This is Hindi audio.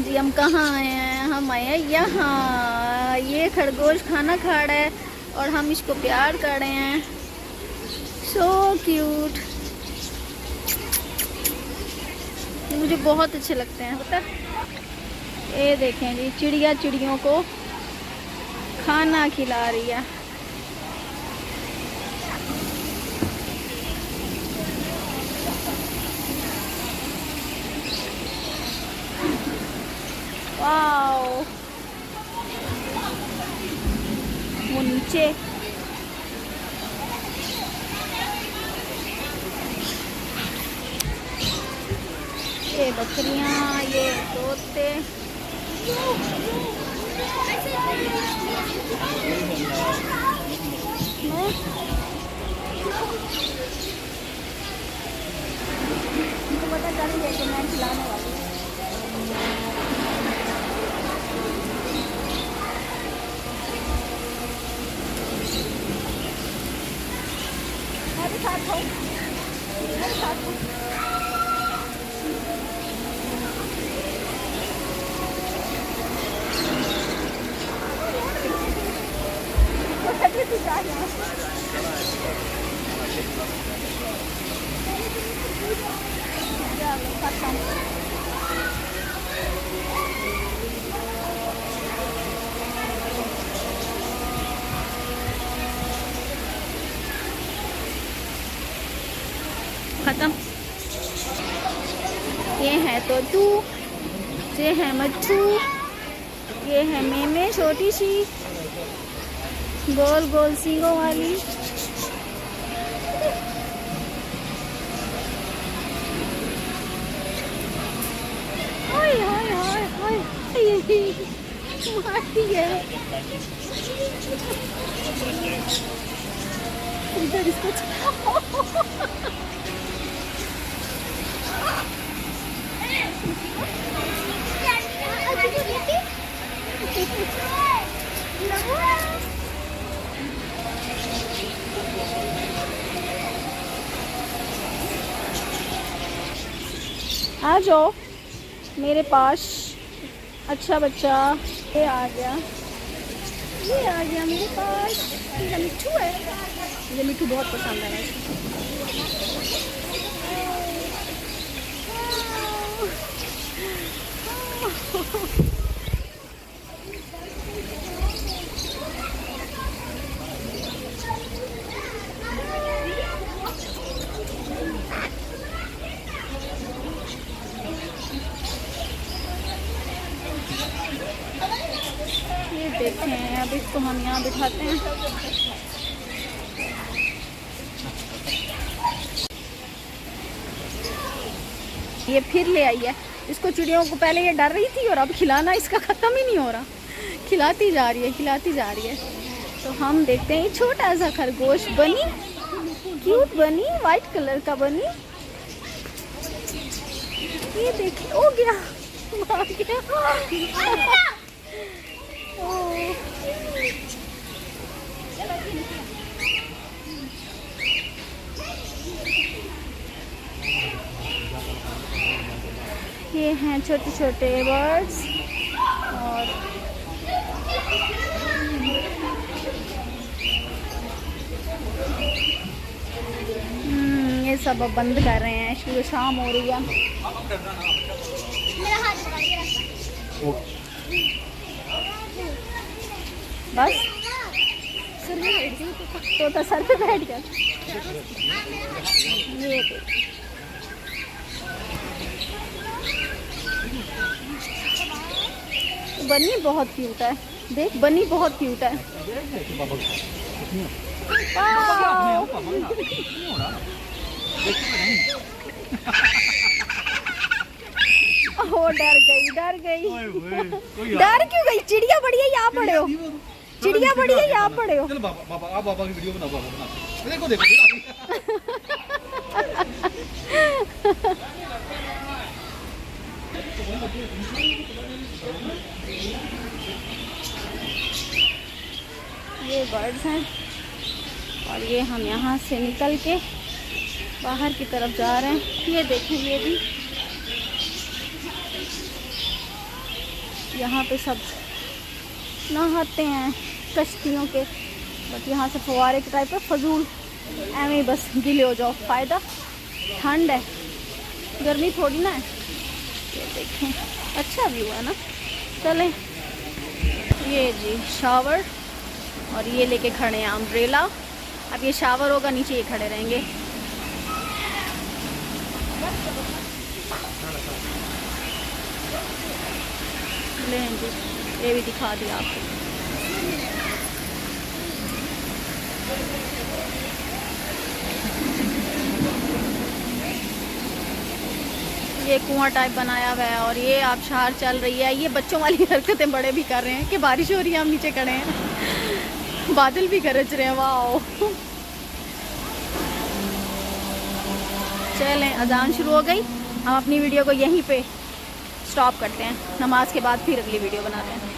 जी हम कहाँ आए हैं? हम आए हैं यहाँ। ये खरगोश खाना खा रहा है और हम इसको प्यार कर रहे हैं। So cute. ये मुझे बहुत अच्छे लगते हैं पता। ये देखें जी, चिड़िया चिड़ियों को खाना खिला रही है। वाओ, वो नीचे। ये बकरियां, ये तोते। मुझे पता चल गया कि मैं खिलाने वाली हूँ। मेरे साथ हो, मेरे साथ हो। खत्म। ये है तो तू, ये है मच्छू, ये है मेमे छोटी सी गोल गोल सींगों वाली। हाय हाय हाय हाय, मारती है इधर इसको। आ जाओ मेरे पास, अच्छा बच्चा। ये आ गया, ये आ गया मेरे पास। ये मिट्ठू है, ये मिट्ठू बहुत पसंद है मुझे। ये देखते हैं, अब इसको हम यहाँ बिठाते हैं। ये फिर ले आई है इसको चिड़ियों को। पहले ये डर रही थी और अब खिलाना इसका ख़त्म ही नहीं हो रहा। खिलाती जा रही है, खिलाती जा रही है। तो हम देखते हैं ये छोटा सा खरगोश बनी, क्यूट बनी, वाइट कलर का बनी। ये देखिए, हो गया, आ गया। ये हैं छोटे छोटे बर्ड्स और ये सब अब बंद कर रहे हैं क्योंकि शाम हो रही है। बस सर में बैठ गई तो सर पे बैठ गया। ये बनी बहुत क्यूट है, देख बनी बहुत क्यूट है। ओ डर गई, डर गई। डर क्यों गई? चिड़िया बड़ी है, यहाँ पड़े हो। चिड़िया बड़ी है, यहाँ पड़े हो। चलो बाबा, बाबा आप बाबा की वीडियो बनाओ, बाबा बना। देखो देखो। ये बर्ड्स हैं और ये हम यहाँ से निकल के बाहर की तरफ जा रहे हैं। ये देखें, ये भी यहाँ पे सब नहाते हैं कश्तियों के, बट यहाँ से फुवारे के टाइप है, फजूल ऐਵੇਂ ही बस गिले हो जाओ, फ़ायदा ठंड है, गर्मी थोड़ी ना है। ये देखें अच्छा व्यू है ना। चलें, ये जी शावर, और ये लेके खड़े हैं अम्ब्रेला। अब ये शावर होगा, नीचे ये खड़े रहेंगे। लें जी, ये भी दिखा दिया आपको। ये कुआं टाइप बनाया हुआ है, और ये आबशार चल रही है। ये बच्चों वाली हरकतें बड़े भी कर रहे हैं कि बारिश हो रही है, हम नीचे खड़े हैं, बादल भी गरज रहे हैं। वाओ, चलें, अजान शुरू हो गई, हम अपनी वीडियो को यहीं पे स्टॉप करते हैं। नमाज के बाद फिर अगली वीडियो बनाते हैं।